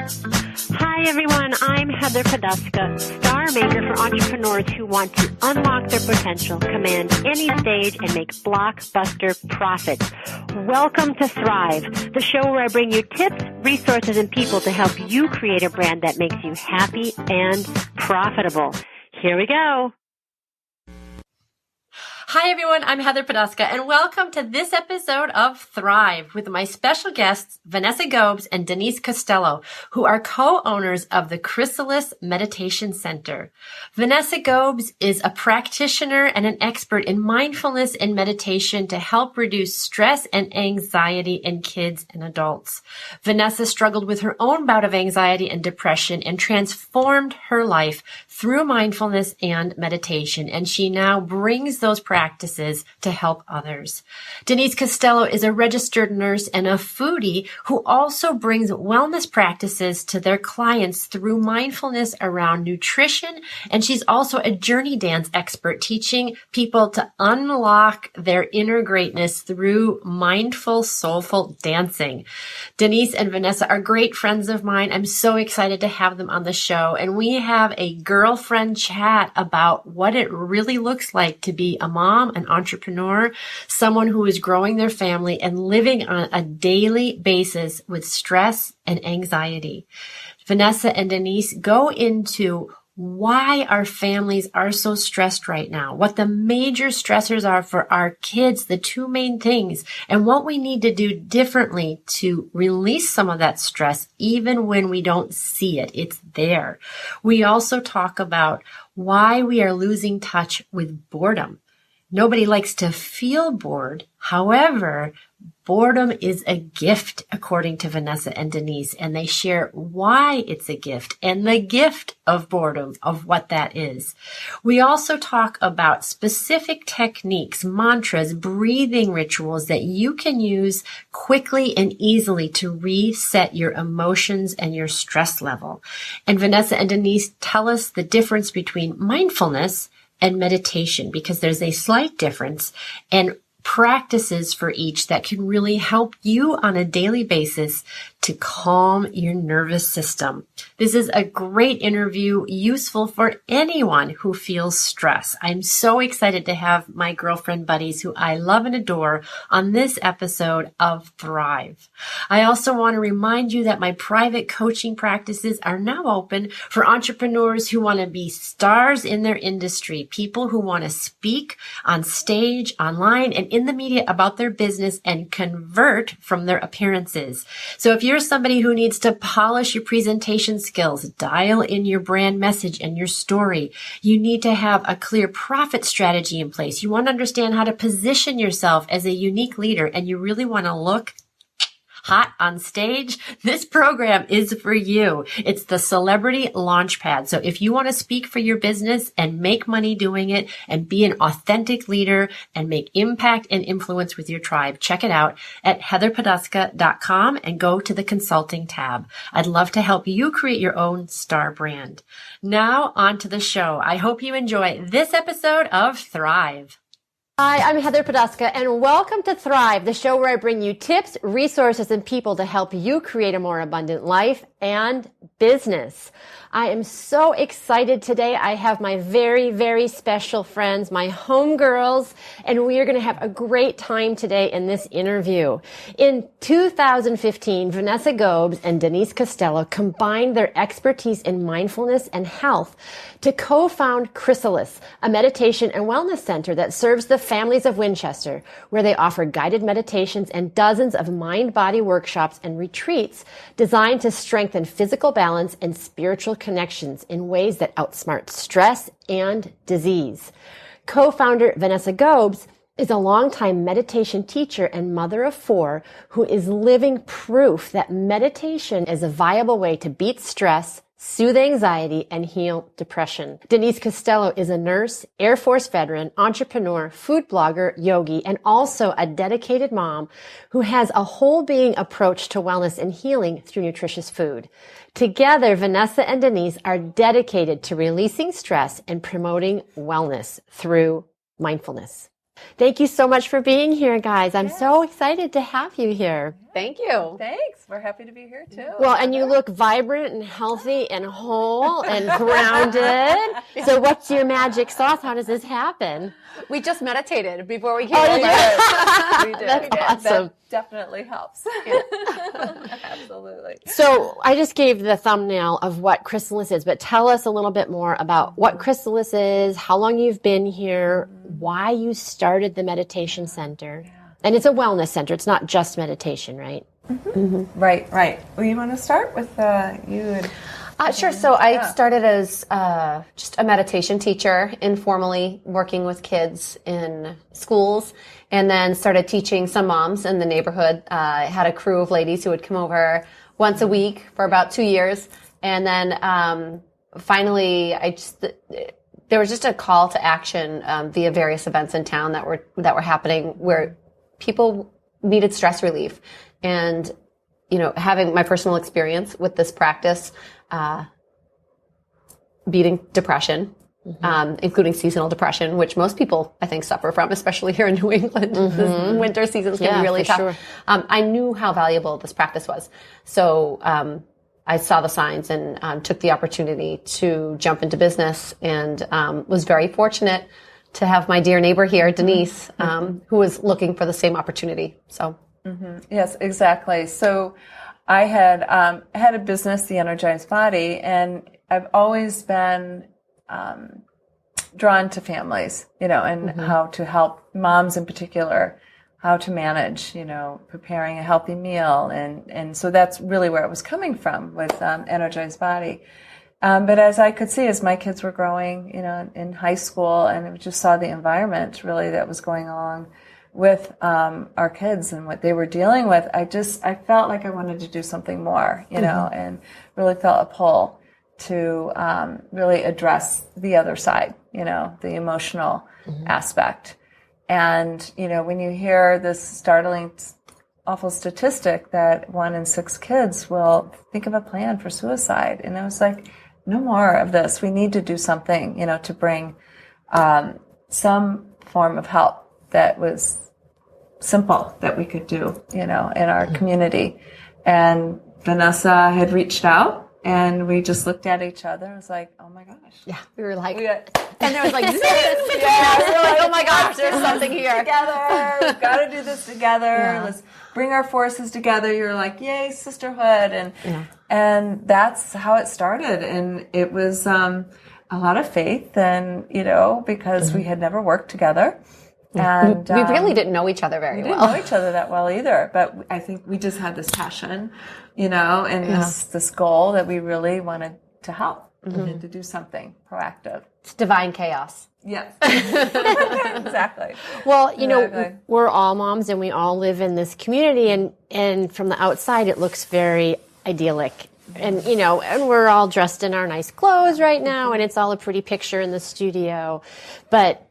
Hi everyone, I'm Heather Poduska, star maker for entrepreneurs who want to unlock their potential, command any stage, and make blockbuster profits. Welcome to Thrive, the show where I bring you tips, resources, and people to help you create a brand that makes you happy and profitable. Here we go. Hi everyone, I'm Heather Poduska and welcome to this episode of Thrive with my special guests, Vanessa Gobes and Denise Costello, who are co-owners of the Chrysalis Meditation Center. Vanessa Gobes is a practitioner and an expert in mindfulness and meditation to help reduce stress and anxiety in kids and adults. Vanessa struggled with her own bout of anxiety and depression and transformed her life through mindfulness and meditation, and she now brings those practices to help others. Denise Costello is a registered nurse and a foodie who also brings wellness practices to their clients through mindfulness around nutrition, and she's also a journey dance expert teaching people to unlock their inner greatness through mindful, soulful dancing. Denise and Vanessa are great friends of mine. I'm so excited to have them on the show, and we have a girlfriend chat about what it really looks like to be a mom, an entrepreneur, someone who is growing their family and living on a daily basis with stress and anxiety. Vanessa and Denise go into why our families are so stressed right now, what the major stressors are for our kids, the two main things, and what we need to do differently to release some of that stress, even when we don't see it. It's there. We also talk about why we are losing touch with boredom. Nobody likes to feel bored. However, boredom is a gift, according to Vanessa and Denise, and they share why it's a gift and the gift of boredom, of what that is. We also talk about specific techniques, mantras, breathing rituals that you can use quickly and easily to reset your emotions and your stress level. And Vanessa and Denise tell us the difference between mindfulness and meditation, because there's a slight difference, and practices for each that can really help you on a daily basis to calm your nervous system. This is a great interview, useful for anyone who feels stress. I'm so excited to have my girlfriend buddies who I love and adore on this episode of Thrive. I also want to remind you that my private coaching practices are now open for entrepreneurs who want to be stars in their industry, people who want to speak on stage, online, and in the media about their business and convert from their appearances. So if you're somebody who needs to polish your presentation skills, dial in your brand message and your story, you need to have a clear profit strategy in place. You want to understand how to position yourself as a unique leader, and you really want to look hot on stage, this program is for you. It's the Celebrity Launchpad. So if you want to speak for your business and make money doing it and be an authentic leader and make impact and influence with your tribe, check it out at heatherpoduska.com and go to the consulting tab. I'd love to help you create your own star brand. Now on to the show. I hope you enjoy this episode of Thrive. Hi, I'm Heather Poduska, and welcome to Thrive, the show where I bring you tips, resources, and people to help you create a more abundant life and business. I am so excited today. I have my very, very special friends, my homegirls, and we are going to have a great time today in this interview. In 2015, Vanessa Gobes and Denise Costello combined their expertise in mindfulness and health to co-found Chrysalis, a meditation and wellness center that serves the families of Winchester, where they offer guided meditations and dozens of mind-body workshops and retreats designed to strengthen physical balance and spiritual connections in ways that outsmart stress and disease. Co-founder Vanessa Gobes is a longtime meditation teacher and mother of four who is living proof that meditation is a viable way to beat stress, soothe anxiety, and heal depression. Denise Costello is a nurse, Air Force veteran, entrepreneur, food blogger, yogi, and also a dedicated mom who has a whole being approach to wellness and healing through nutritious food. Together, Vanessa and Denise are dedicated to releasing stress and promoting wellness through mindfulness. Thank you so much for being here, guys. I'm so excited to have you here. Thank you. Thanks. We're happy to be here too. Well, and you look vibrant and healthy and whole and grounded. So what's your magic sauce? How does this happen? We just meditated before we came Oh, over. We did. That's awesome. That definitely helps. Absolutely. So I just gave the thumbnail of what Chrysalis is, but tell us a little bit more about what Chrysalis is, how long you've been here, why you started the meditation center. And it's a wellness center. It's not just meditation, right? Right. Well, you want to start with you? Sure. So I started as just a meditation teacher, informally working with kids in schools, and then started teaching some moms in the neighborhood. I had a crew of ladies who would come over once a week for about 2 years. And then finally, there was just a call to action via various events in town that were happening where people needed stress relief. And, having my personal experience with this practice, beating depression, including seasonal depression, which most people, I think, suffer from, especially here in New England. This winter seasons can be really tough. Sure. I knew how valuable this practice was. So I saw the signs and took the opportunity to jump into business, and was very fortunate to have my dear neighbor here, Denise, who was looking for the same opportunity. So. Yes, exactly. So I had had a business, The Energized Body, and I've always been drawn to families, and how to help moms in particular, how to manage, preparing a healthy meal. And so that's really where it was coming from with Energized Body. But as I could see, as my kids were growing, in high school, and I just saw the environment really that was going on with our kids and what they were dealing with, I felt like I wanted to do something more, and really felt a pull to really address the other side, the emotional aspect. And, when you hear this startling, awful statistic that 1 in 6 kids will think of a plan for suicide. And I was like, no more of this. We need to do something, to bring some form of help that was simple that we could do, in our community. And Vanessa had reached out, and we just looked at each other and was like, oh my gosh. Yeah, we were like, and there was like, we were like, oh my gosh, there's something here. Together, we've got to do this together. Yeah. Let's bring our forces together. You're like, yay, sisterhood. And that's how it started. And it was a lot of faith, and, because we had never worked together. And we really didn't know each other very well. We didn't know each other that well either, but I think we just had this passion, and this goal that we really wanted to help and to do something proactive. It's divine chaos. Yes. Exactly. Well, we're all moms, and we all live in this community, and from the outside it looks very idyllic. And, and we're all dressed in our nice clothes right now, and it's all a pretty picture in the studio. But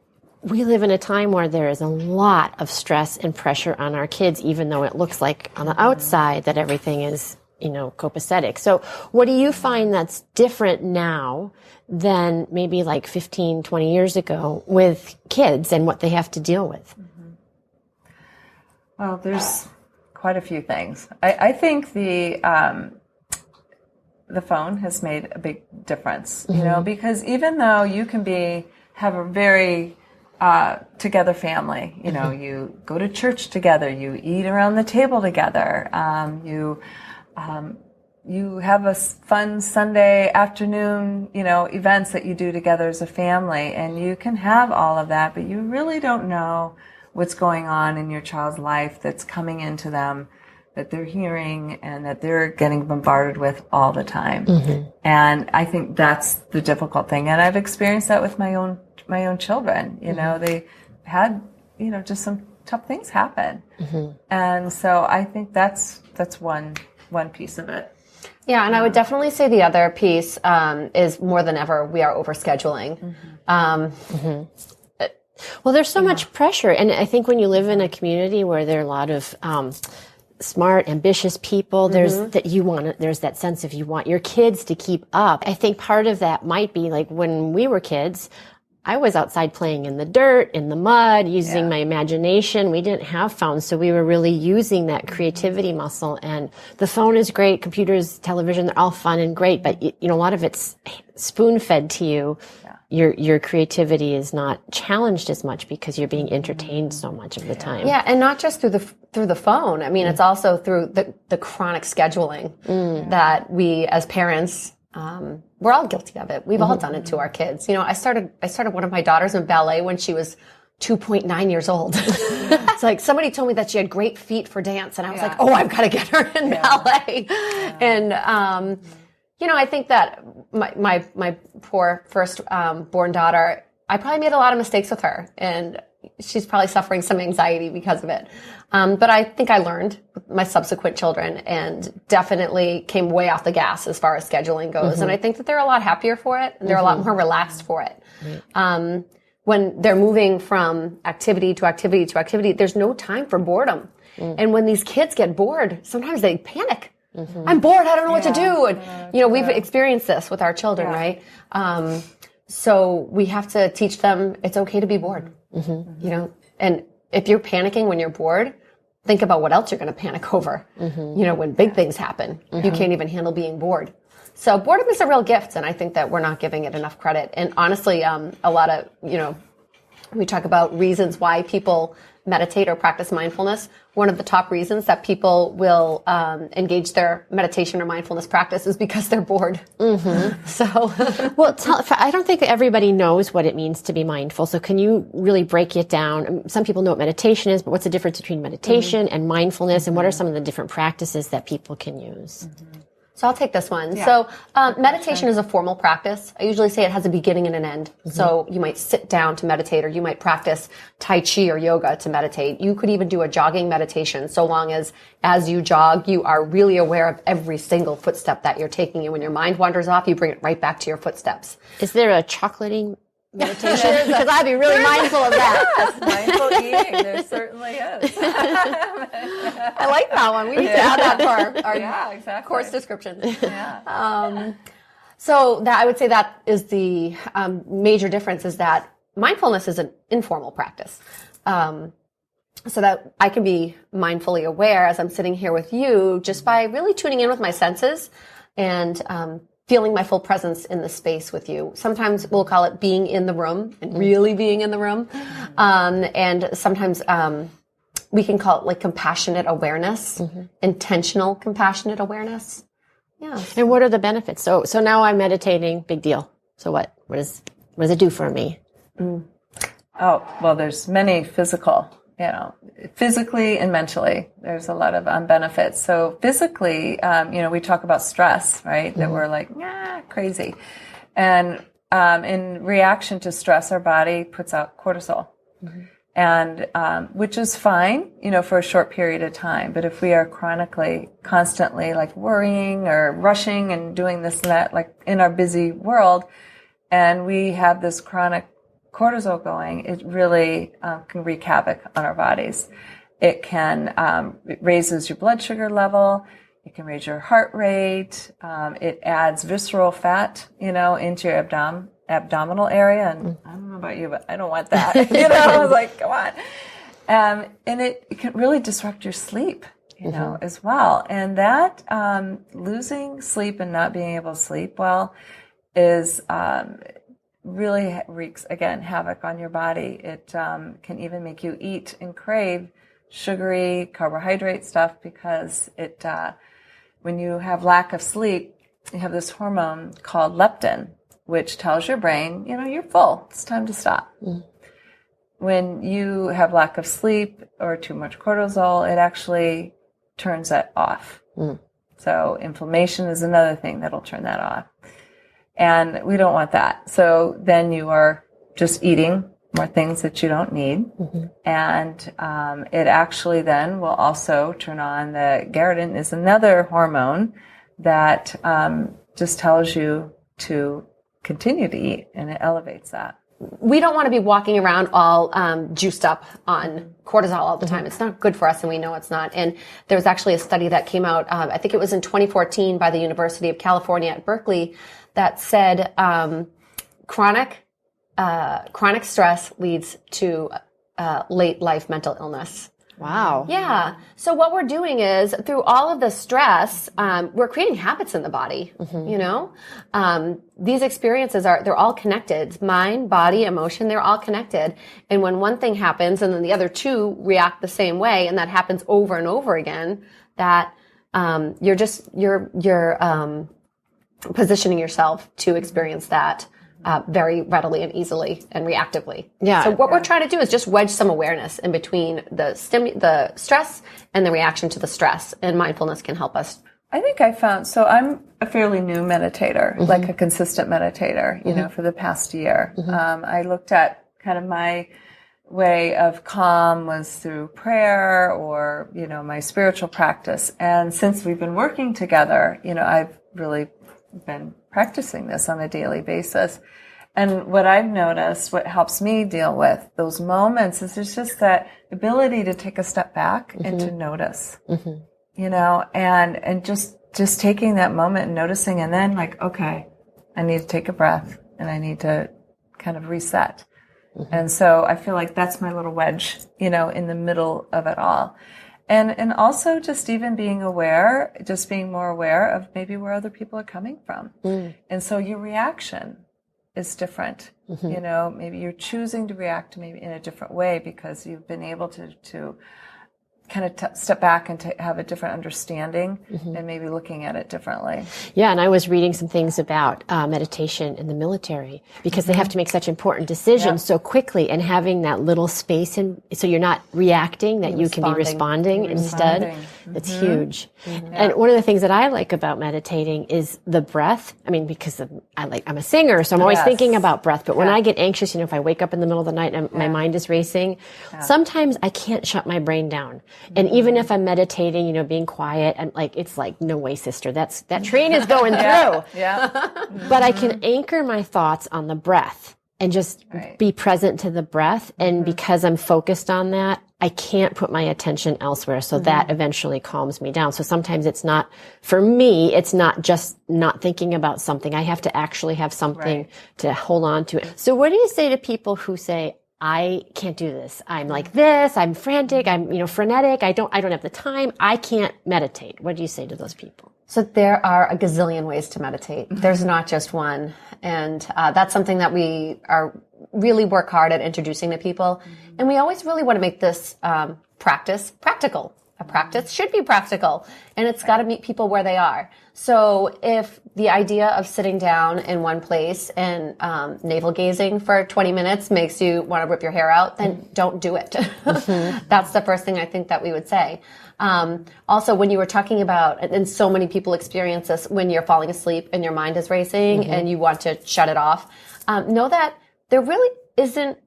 we live in a time where there is a lot of stress and pressure on our kids, even though it looks like on the outside that everything is, copacetic. So what do you find that's different now than maybe like 15, 20 years ago with kids and what they have to deal with? Well, there's quite a few things. I think the phone has made a big difference, because even though you can have a very together family, you go to church together, you eat around the table together, you have a fun Sunday afternoon, events that you do together as a family, and you can have all of that, but you really don't know what's going on in your child's life that's coming into them, that they're hearing and that they're getting bombarded with all the time. And I think that's the difficult thing. And I've experienced that with my own children. They had, just some tough things happen. And so I think that's one piece of it. Yeah, and I would definitely say the other piece is more than ever we are overscheduling. Well, there's so much pressure, and I think when you live in a community where there are a lot of smart, ambitious people, there's that sense of you want your kids to keep up. I think part of that might be like when we were kids, I was outside playing in the dirt, in the mud, using my imagination. We didn't have phones, so we were really using that creativity muscle. And the phone is great, computers, television, they're all fun and great, but you know, a lot of it's spoon-fed to you. Your creativity is not challenged as much because you're being entertained so much of the time. Yeah, and not just through the phone. I mean, it's also through the chronic scheduling that we as parents, we're all guilty of it. We've all done it to our kids. You know, I started one of my daughters in ballet when she was 2.9 years old. It's like somebody told me that she had great feet for dance, and I was like, oh, I've got to get her in ballet. And you know, I think that my poor first born daughter, I probably made a lot of mistakes with her, and she's probably suffering some anxiety because of it. But I think I learned with my subsequent children and definitely came way off the gas as far as scheduling goes. And I think that they're a lot happier for it, and they're a lot more relaxed for it. When they're moving from activity to activity to activity, there's no time for boredom. And when these kids get bored, sometimes they panic. I'm bored. I don't know what to do. And, you know, we've experienced this with our children, right? So we have to teach them it's okay to be bored, you know, and if you're panicking when you're bored, think about what else you're going to panic over. You know, when big things happen, you can't even handle being bored. So boredom is a real gift, and I think that we're not giving it enough credit. And honestly, a lot of, you know, we talk about reasons why people meditate or practice mindfulness. One of the top reasons that people will engage their meditation or mindfulness practice is because they're bored. So, well, I don't think everybody knows what it means to be mindful. So can you really break it down? Some people know what meditation is, but what's the difference between meditation and mindfulness, and what are some of the different practices that people can use? So I'll take this one. So meditation is a formal practice. I usually say it has a beginning and an end. So you might sit down to meditate, or you might practice Tai Chi or yoga to meditate. You could even do a jogging meditation, so long as you jog, you are really aware of every single footstep that you're taking. And when your mind wanders off, you bring it right back to your footsteps. Is there a chocolating meditation? Because I'd be really mindful of that. Yes, mindful eating. There certainly is. I like that one. We need to add that to our course description. So that I would say that is the major difference, is that mindfulness is an informal practice. So that I can be mindfully aware as I'm sitting here with you just by really tuning in with my senses and feeling my full presence in the space with you. Sometimes we'll call it being in the room and really being in the room. And sometimes we can call it like compassionate awareness, intentional compassionate awareness. Yeah. And what are the benefits? So now I'm meditating, big deal. So what does it do for me? Oh, well, there's many physically and mentally, there's a lot of benefits. So physically, we talk about stress, right? That we're like, crazy. And in reaction to stress, our body puts out cortisol. And which is fine, for a short period of time. But if we are constantly like worrying or rushing and doing this and that, like in our busy world, and we have this chronic cortisol going, it really can wreak havoc on our bodies. It can it raises your blood sugar level. It can raise your heart rate. It adds visceral fat, into your abdominal area. And I don't know about you, but I don't want that. I was like, come on. And it can really disrupt your sleep, as well. And that losing sleep and not being able to sleep well is really wreaks, again, havoc on your body. It can even make you eat and crave sugary carbohydrate stuff, because it when you have lack of sleep, you have this hormone called leptin, which tells your brain, you're full. It's time to stop. When you have lack of sleep or too much cortisol, it actually turns that off. So inflammation is another thing that'll turn that off. And we don't want that. So then you are just eating more things that you don't need. And it actually then will also turn on the ghrelin, is another hormone that just tells you to continue to eat, and it elevates that. We don't want to be walking around all juiced up on cortisol all the time. It's not good for us, and we know it's not. And there was actually a study that came out, I think it was in 2014, by the University of California at Berkeley, that said chronic chronic stress leads to late life mental illness. Wow. Yeah. So what we're doing is through all of the stress, we're creating habits in the body, you know? These experiences they're all connected. Mind, body, emotion, they're all connected. And when one thing happens and then the other two react the same way, and that happens over and over again, that, you're positioning yourself to experience that very readily and easily and reactively. Yeah. So what we're trying to do is just wedge some awareness in between the stress and the reaction to the stress, and mindfulness can help us. I think I found, so I'm a fairly new meditator, like a consistent meditator, you know, for the past year. I looked at kind of my way of calm was through prayer or, you know, my spiritual practice. And since we've been working together, you know, I've really been practicing this on a daily basis. And what I've noticed, what helps me deal with those moments is there's just that ability to take a step back and to notice, you know, and just taking that moment and noticing, and then like, okay, I need to take a breath and I need to kind of reset. And so I feel like that's my little wedge, you know, in the middle of it all. And also just even being aware, just being more aware of maybe where other people are coming from. And so your reaction is different. You know, maybe you're choosing to react maybe in a different way because you've been able to kind of step back and to have a different understanding and maybe looking at it differently. Yeah, and I was reading some things about meditation in the military because they have to make such important decisions so quickly, and having that little space, so you're not reacting, that you can be responding instead. It's huge. And one of the things that I like about meditating is the breath. I mean, because I'm a singer, so I'm always thinking about breath. But when I get anxious, you know, if I wake up in the middle of the night and my mind is racing, sometimes I can't shut my brain down. And even if I'm meditating, you know, being quiet, and it's like, no way, sister, that train is going through. But I can anchor my thoughts on the breath and just be present to the breath. And because I'm focused on that, I can't put my attention elsewhere. So that eventually calms me down. So sometimes it's not, for me, it's not just not thinking about something. I have to actually have something to hold on to. So what do you say to people who say, I can't do this. I'm like this. I'm frantic. I'm, you know, frenetic. I don't have the time. I can't meditate. What do you say to those people? So there are a gazillion ways to meditate. There's not just one. And that's something that we really work hard at introducing to people. And we always really want to make this practice practical. A practice should be practical, and it's got to meet people where they are. So if the idea of sitting down in one place and navel gazing for 20 minutes makes you want to rip your hair out, then don't do it. That's the first thing I think that we would say. Also, when you were talking about, and so many people experience this when you're falling asleep and your mind is racing and you want to shut it off, know that there really isn't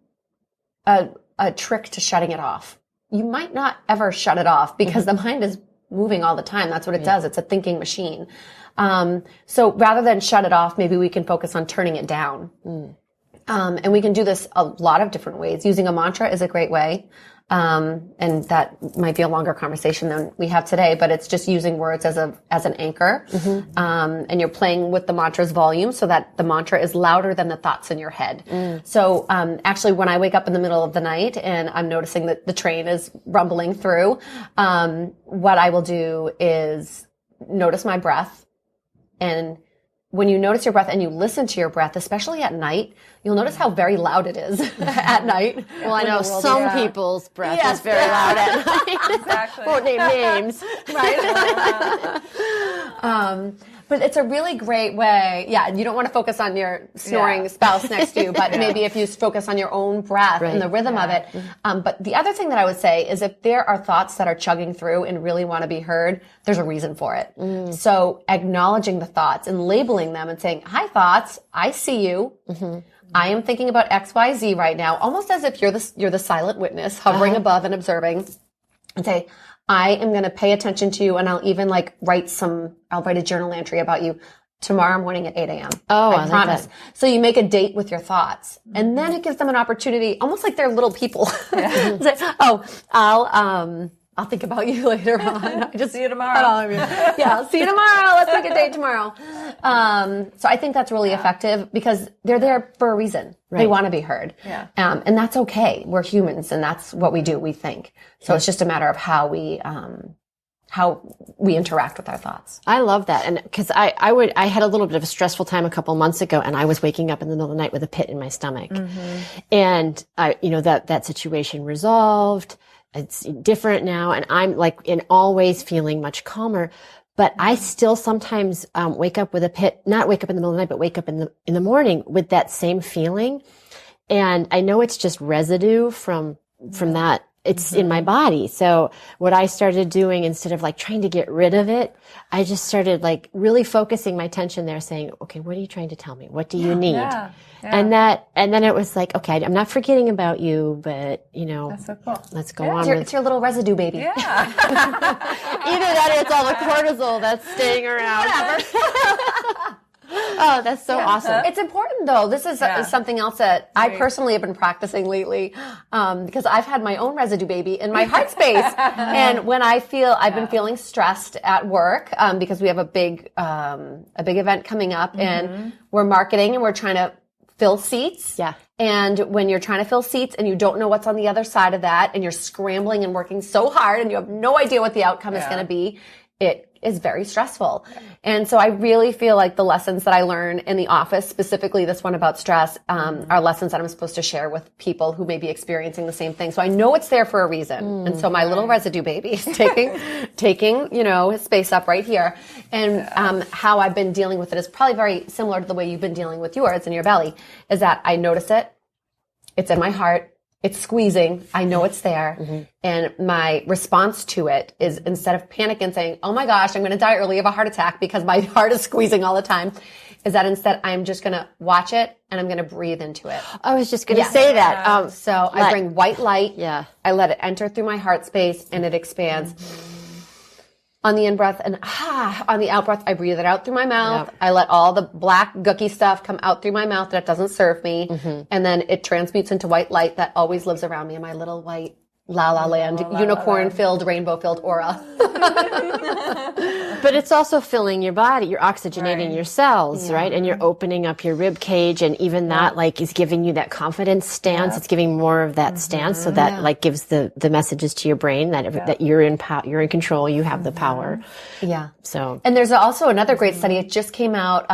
a trick to shutting it off. You might not ever shut it off because the mind is moving all the time. That's what it does. It's a thinking machine. So rather than shut it off, maybe we can focus on turning it down. And we can do this a lot of different ways. Using a mantra is a great way. And that might be a longer conversation than we have today, but it's just using words as an anchor. And you're playing with the mantra's volume so that the mantra is louder than the thoughts in your head. So, actually when I wake up in the middle of the night and I'm noticing that the train is rumbling through, what I will do is notice my breath. And when you notice your breath and you listen to your breath, especially at night, you'll notice how very loud it is at night. Well, I know some people's breath is very loud at night. Exactly. Won't name names. Right? But it's a really great way. Yeah, you don't want to focus on your snoring spouse next to you, but maybe if you fose on your own breath and the rhythm of it. But the other thing that I would say is if there are thoughts that are chugging through and really want to be heard, there's a reason for it. So acknowledging the thoughts and labeling them and saying, hi thoughts, I see you. I am thinking about X, Y, Z right now, almost as if you're the silent witness hovering above and observing, and say, I am going to pay attention to you, and I'll even I'll write a journal entry about you tomorrow morning at 8 a.m. Oh, I promise. So you make a date with your thoughts, and then it gives them an opportunity, almost like they're little people. Say, I'll think about you later on. See you tomorrow. Yeah, I'll see you tomorrow. Let's make a date tomorrow. So I think that's really effective because they're there for a reason. Right. They want to be heard. Yeah. And that's okay. We're humans and that's what we do, we think. So it's just a matter of how we interact with our thoughts. I love that. And because I had a little bit of a stressful time a couple months ago and I was waking up in the middle of the night with a pit in my stomach. And that situation resolved. It's different now. And I'm like in all ways feeling much calmer, but I still sometimes, wake up with a pit, not wake up in the middle of the night, but wake up in the morning with that same feeling. And I know it's just residue from that. It's in my body. So what I started doing, instead of like trying to get rid of it, I just started like really focusing my attention there, saying, okay, what are you trying to tell me? What do you need? Yeah. And then it was like, okay, I'm not forgetting about you, but that's so cool. Let's go on. It's your little residue baby. Yeah. Either that or it's all the cortisol that's staying around. Oh, that's so awesome. It's important though. This is something else that I personally have been practicing lately, because I've had my own residue baby in my heart space. And when I've been feeling stressed at work, because we have a big event coming up and we're marketing and we're trying to fill seats. Yeah. And when you're trying to fill seats and you don't know what's on the other side of that and you're scrambling and working so hard and you have no idea what the outcome is going to be, it is very stressful. And so I really feel like the lessons that I learn in the office, specifically this one about stress, are lessons that I'm supposed to share with people who may be experiencing the same thing. So I know it's there for a reason. And so my little residue baby is taking, his space up right here. And how I've been dealing with it is probably very similar to the way you've been dealing with yours in your belly, is that I notice it. It's in my heart. It's squeezing. I know it's there. And my response to it is, instead of panicking and saying, oh my gosh, I'm going to die early of a heart attack because my heart is squeezing all the time, is that instead I'm just going to watch it and I'm going to breathe into it. I was just going to say that. So I bring white light. Yeah. I let it enter through my heart space and it expands. On the in-breath and on the out-breath, I breathe it out through my mouth. Yep. I let all the black, gooky stuff come out through my mouth that doesn't serve me. And then it transmutes into white light that always lives around me in my little white La La Land, unicorn-filled, rainbow-filled aura. But it's also filling your body. You're oxygenating your cells, right? And you're opening up your rib cage, and even that, like, is giving you that confidence stance. It's giving more of that stance, so that, like, gives the messages to your brain that you're in you're in control. You have the power. Yeah. So. And there's also another great study. It just came out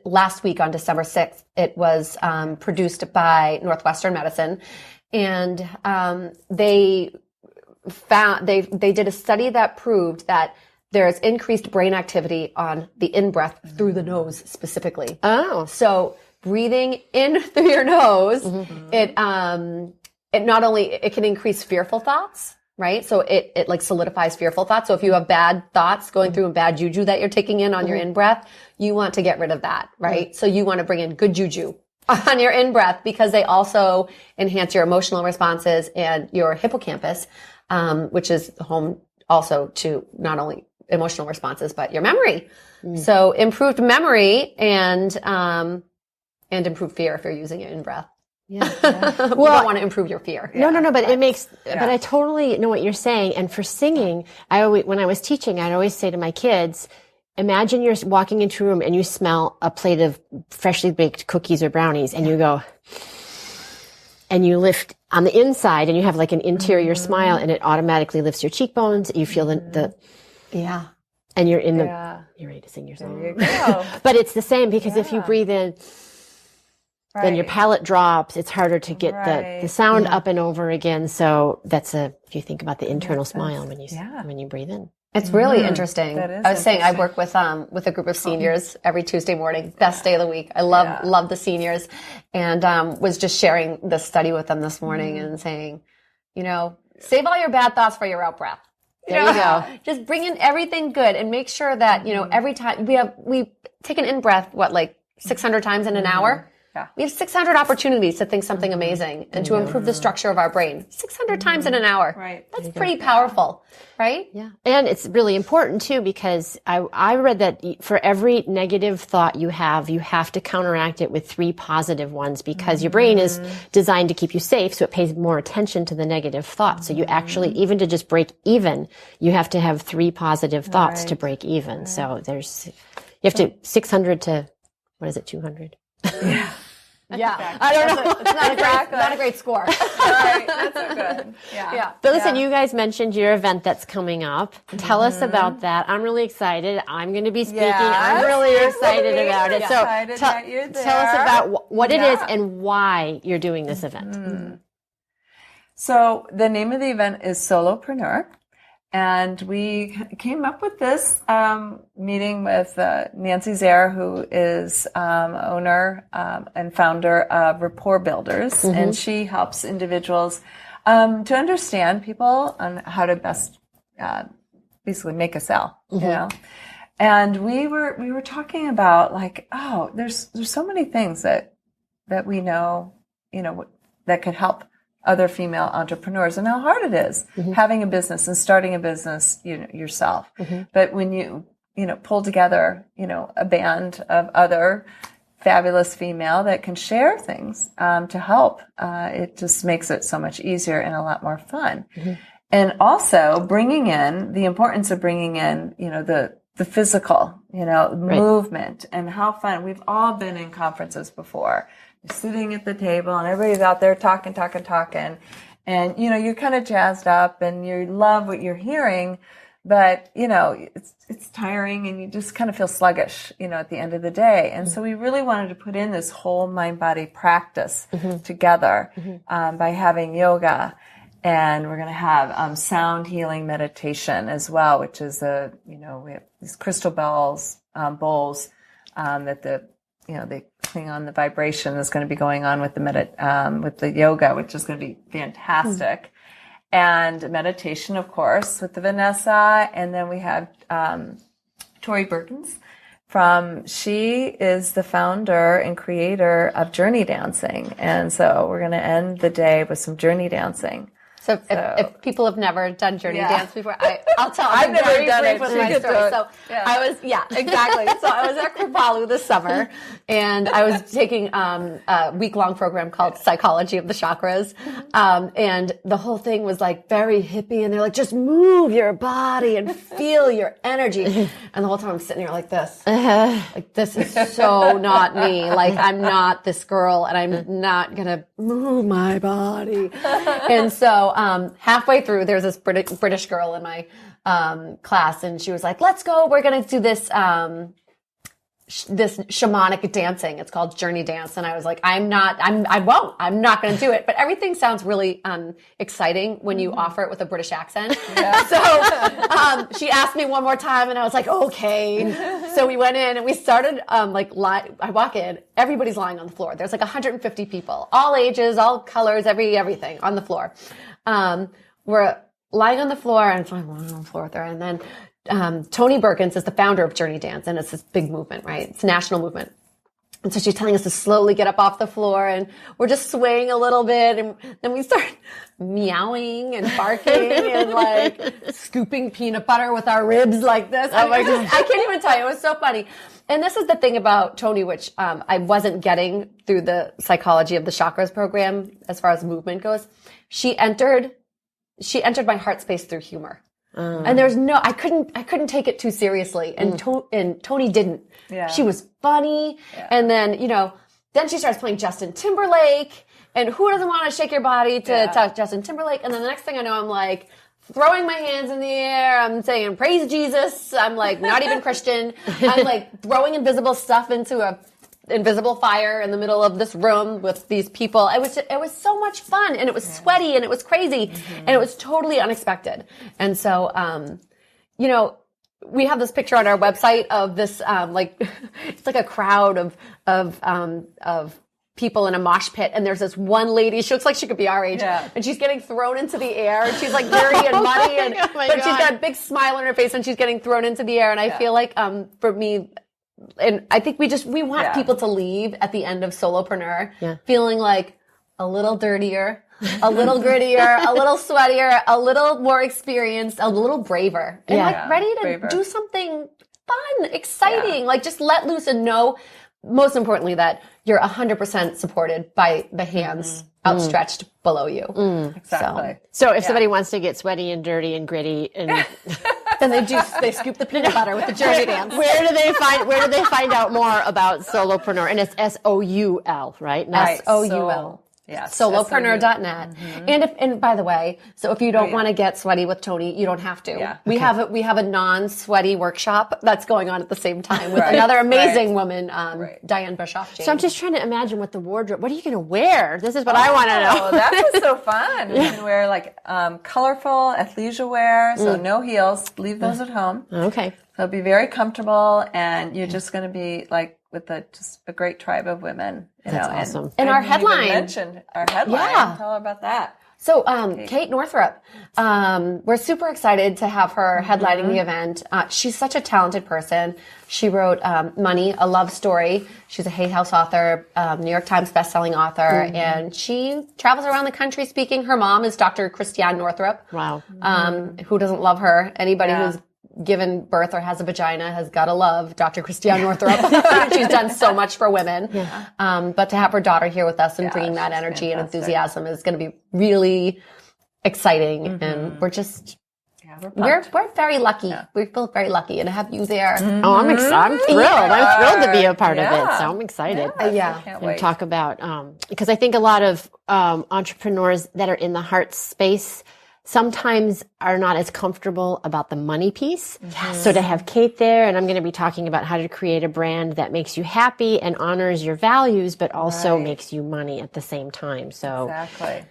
last week on December 6th. It was produced by Northwestern Medicine. And they did a study that proved that there's increased brain activity on the in-breath through the nose specifically. Oh. So breathing in through your nose, it not only, it can increase fearful thoughts, right? So it like solidifies fearful thoughts. So if you have bad thoughts going through and bad juju that you're taking in on your in-breath, you want to get rid of that, right? So you want to bring in good juju on your in-breath, because they also enhance your emotional responses and your hippocampus, which is home also to not only emotional responses, but your memory. So improved memory and improved fear if you're using it in-breath. Yeah. Well, you don't want to improve your fear. No, but it makes, but I totally know what you're saying. And for singing, when I was teaching, I'd always say to my kids, imagine you're walking into a room and you smell a plate of freshly baked cookies or brownies, and you go, and you lift on the inside, and you have like an interior smile, and it automatically lifts your cheekbones. You feel and you're in you're ready to sing your song. There you go. But it's the same, because if you breathe in, then your palate drops. It's harder to get the sound up and over again. So that's if you think about the internal smile when you breathe in. It's really interesting. I was saying I work with a group of seniors every Tuesday morning, best day of the week. I love the seniors, and was just sharing this study with them this morning and saying, save all your bad thoughts for your out breath. There you go. Just bring in everything good and make sure that, every time we take an in-breath, 600 times in an hour? Yeah. We have 600 opportunities to think something amazing and to improve the structure of our brain. 600 times in an hour. Right. That's pretty powerful, right? Yeah. And it's really important too, because I read that for every negative thought you have to counteract it with 3 positive ones, because your brain is designed to keep you safe, so it pays more attention to the negative thoughts. So you actually, even to just break even, you have to have 3 positive thoughts to break even. So there's, You have to 600 to, what is it, 200? Yeah. Yeah. I don't know. It's not a great score. Right. That's so good. Yeah. But listen, you guys mentioned your event that's coming up. Tell us about that. I'm really excited. I'm going to be speaking. I'm really excited about it. So tell us about what it is and why you're doing this event. So the name of the event is Solopreneur. And we came up with this meeting with Nancy Zare, who is owner and founder of Rapport Builders. And she helps individuals to understand people on how to best basically make a sale, you know. And we were talking about like, oh, there's so many things that we know, you know, that could help other female entrepreneurs and how hard it is having a business and starting a business, you know, yourself. But when you pull together, you know, a band of other fabulous female that can share things to help, it just makes it so much easier and a lot more fun. And also bringing in the importance of bringing in, you know, the physical, you know, movement and how fun. We've all been in conferences before. You're sitting at the table and everybody's out there talking. And, you know, you're kind of jazzed up and you love what you're hearing, but, you know, it's tiring and you just kind of feel sluggish, you know, at the end of the day. And so we really wanted to put in this whole mind-body practice together by having yoga. And we're going to have sound healing meditation as well, which is we have these crystal bowls that they cling on the vibration is going to be going on with with the yoga, which is going to be fantastic. And meditation, of course, with the Vanessa. And then we have Tori Burtons she is the founder and creator of Journey Dancing. And so we're going to end the day with some Journey Dancing. So if people have never done Journey Dance before, I'll tell. I've never done it. With my story. So I was, exactly. So I was at Kripalu this summer, and I was taking a week-long program called Psychology of the Chakras, and the whole thing was like very hippie, and they're like, just move your body and feel your energy, and the whole time I'm sitting here like this, like this is so not me. Like I'm not this girl, and I'm not gonna move my body, and so. Halfway through, there's this British girl in my class, and she was like, "Let's go. We're going to do this this shamanic dancing. It's called Journey Dance." And I was like, I'm not going to do it. But everything sounds really exciting when you offer it with a British accent. Yeah. So she asked me one more time, and I was like, okay. So we went in and we started I walk in, everybody's lying on the floor. There's like 150 people, all ages, all colors, everything on the floor. We're lying on the floor, and so I'm lying on the floor with her, and then Tony Perkins is the founder of Journey Dance, and it's this big movement, right? It's a national movement. And so she's telling us to slowly get up off the floor, and we're just swaying a little bit, and then we start meowing and barking and like scooping peanut butter with our ribs like this. Oh my God. I can't even tell you. It was so funny. And this is the thing about Tony, which I wasn't getting through the Psychology of the Chakras program as far as movement goes. She entered my heart space through humor. And there's I couldn't take it too seriously. And Tony didn't. Yeah. She was funny. Yeah. And then, then she starts playing Justin Timberlake. And who doesn't want to shake your body to talk Justin Timberlake? And then the next thing I know, I'm like throwing my hands in the air. I'm saying, praise Jesus. I'm like not even Christian. I'm like throwing invisible stuff into a invisible fire in the middle of this room with these people. It was so much fun, and it was sweaty, and it was crazy, and it was totally unexpected. And so, we have this picture on our website of this, it's like a crowd of people in a mosh pit, and there's this one lady, she looks like she could be our age, and she's getting thrown into the air, and she's like dirty and muddy, but she's got a big smile on her face, and she's getting thrown into the air, and I feel like, for me, and I think we want people to leave at the end of Solopreneur feeling like a little dirtier, a little grittier, a little sweatier, a little more experienced, a little braver, and ready to do something fun, exciting, like just let loose and know, most importantly, that you're 100% supported by the hands outstretched below you. Exactly. So if somebody wants to get sweaty and dirty and gritty and Then they scoop the peanut butter with the Jersey dance. Where do they find out more about solopreneur? And it's SOUL, right? Not SOUL. Yes. Solopreneur.net. And by the way, so if you don't want to get sweaty with Tony, you don't have to. Yeah. We have a non-sweaty workshop that's going on at the same time with another amazing woman, Diane Bischoff. So I'm just trying to imagine what are you going to wear? This is what I want to know. That was so fun. You can wear like colorful athleisure wear, so no heels. Leave those at home. Okay. So it'll be very comfortable, and you're just going to be like with just a great tribe of women. That's awesome. And our headline. Mentioned our headline. Yeah. Tell her about that. So, Kate Northrup, we're super excited to have her headlining the event. She's such a talented person. She wrote Money, a Love Story. She's a Hay House author, New York Times bestselling author, and she travels around the country speaking. Her mom is Dr. Christiane Northrup. Wow. Who doesn't love her? Anybody who's given birth or has a vagina has got to love Dr. Christiane Northrup. She's done so much for women. Yeah. But to have her daughter here with us and bringing that energy and enthusiasm is going to be really exciting. And we're just, we're very lucky. Yeah. We feel very lucky and to have you there. Oh, I'm thrilled. I'm thrilled to be a part of it. So I'm excited. I can't wait. And talk about, because I think a lot of entrepreneurs that are in the heart space sometimes are not as comfortable about the money piece. Yes. So to have Kate there, and I'm going to be talking about how to create a brand that makes you happy and honors your values, but also makes you money at the same time. So exactly.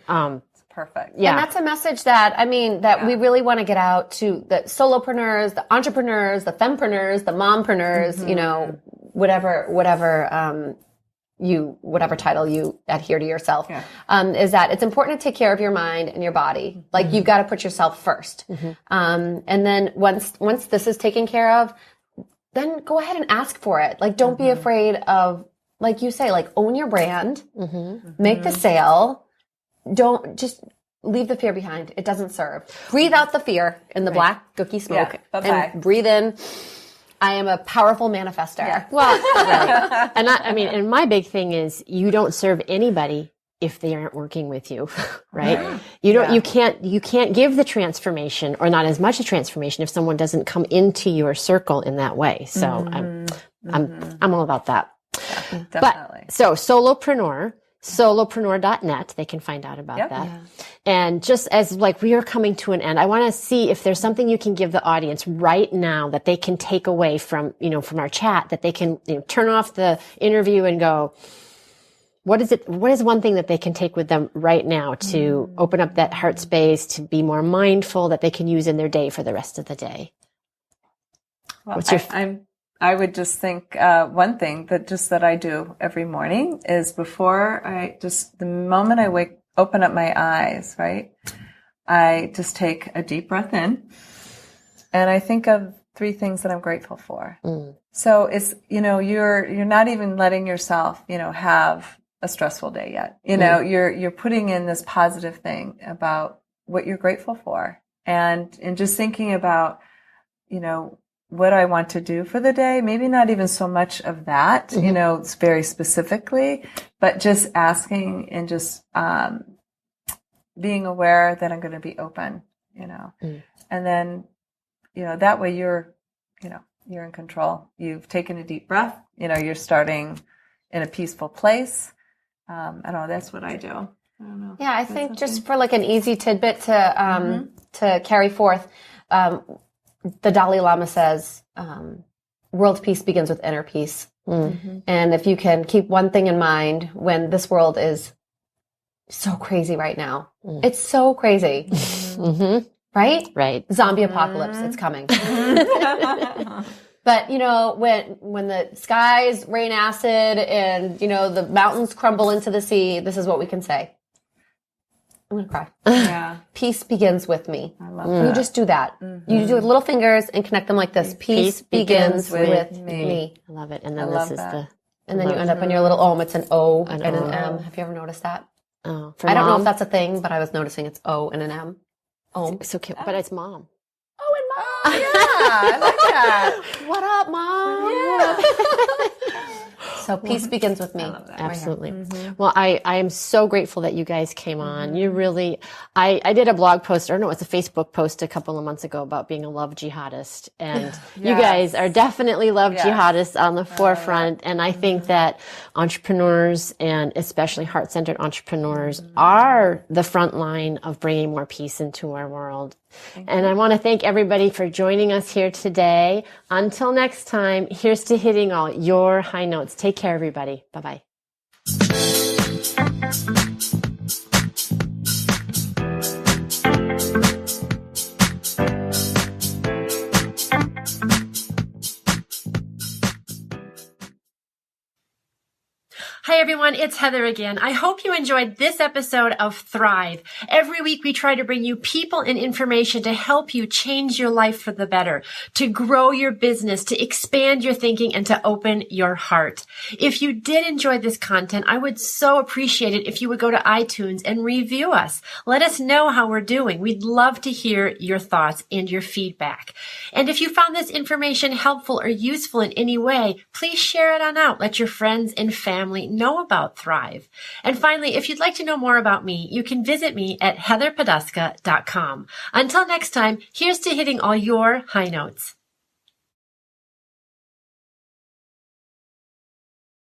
It's perfect. Yeah. And that's a message that, we really want to get out to the solopreneurs, the entrepreneurs, the fempreneurs, the mompreneurs, whatever title you adhere to yourself, is that it's important to take care of your mind and your body. Like you've got to put yourself first. And then once this is taken care of, then go ahead and ask for it. Like don't be afraid of, like you say, like own your brand, make the sale. Don't just leave the fear behind. It doesn't serve. Breathe out the fear in the black cookie smoke and breathe in. I am a powerful manifester. Yeah. Well, right. And my big thing is you don't serve anybody if they aren't working with you, right? You can't give the transformation or not as much a transformation if someone doesn't come into your circle in that way. So I'm all about that. Yeah, definitely. But, so solopreneur.net, they can find out about that. Yeah. And just as we are coming to an end, I want to see if there's something you can give the audience right now that they can take away from our chat, that they can turn off the interview and go, what is one thing that they can take with them right now to open up that heart space, to be more mindful, that they can use in their day for the rest of the day? Well, I would just think one thing that I do every morning is the moment I open up my eyes, right? I just take a deep breath in and I think of 3 things that I'm grateful for. So it's, you're not even letting yourself, have a stressful day yet. You're putting in this positive thing about what you're grateful for and just thinking about, what I want to do for the day, maybe not even so much of that, it's very specifically, but just asking and just being aware that I'm going to be open, and then, that way you're in control. You've taken a deep breath, you're starting in a peaceful place. I don't know, that's what I do. I don't know. Yeah, I think just for an easy tidbit to carry forth, the Dalai Lama says, world peace begins with inner peace. And if you can keep one thing in mind when this world is so crazy right now, it's so crazy, right? Right. Zombie apocalypse, it's coming. But, when the skies rain acid and, the mountains crumble into the sea, this is what we can say. I'm going to cry. Yeah. Peace begins with me. I love that. You just do that. You do it with little fingers and connect them like this. Peace begins with me. I love it. And then this is and then you end up in your little om. It's an O and an M. Have you ever noticed that? Oh, I don't know if that's a thing, but I was noticing it's O and an M. Om. So cute. But it's mom. Oh, and mom. Oh, yeah. I like that. What up, mom? Yeah. So peace begins with me. Absolutely. Well, I am so grateful that you guys came on. You really, I did a blog post, or no, it's a Facebook post a couple of months ago about being a love jihadist. And you guys are definitely love jihadists on the forefront. And I think that entrepreneurs, and especially heart-centered entrepreneurs, are the front line of bringing more peace into our world. And I want to thank everybody for joining us here today. Until next time, here's to hitting all your high notes. Take care, everybody. Bye-bye. Hi everyone, it's Heather again. I hope you enjoyed this episode of Thrive. Every week we try to bring you people and information to help you change your life for the better, to grow your business, to expand your thinking, and to open your heart. If you did enjoy this content, I would so appreciate it if you would go to iTunes and review us. Let us know how we're doing. We'd love to hear your thoughts and your feedback. And if you found this information helpful or useful in any way, please share it on out. Let your friends and family know about Thrive. And finally, if you'd like to know more about me, you can visit me at heatherpoduska.com. Until next time, here's to hitting all your high notes.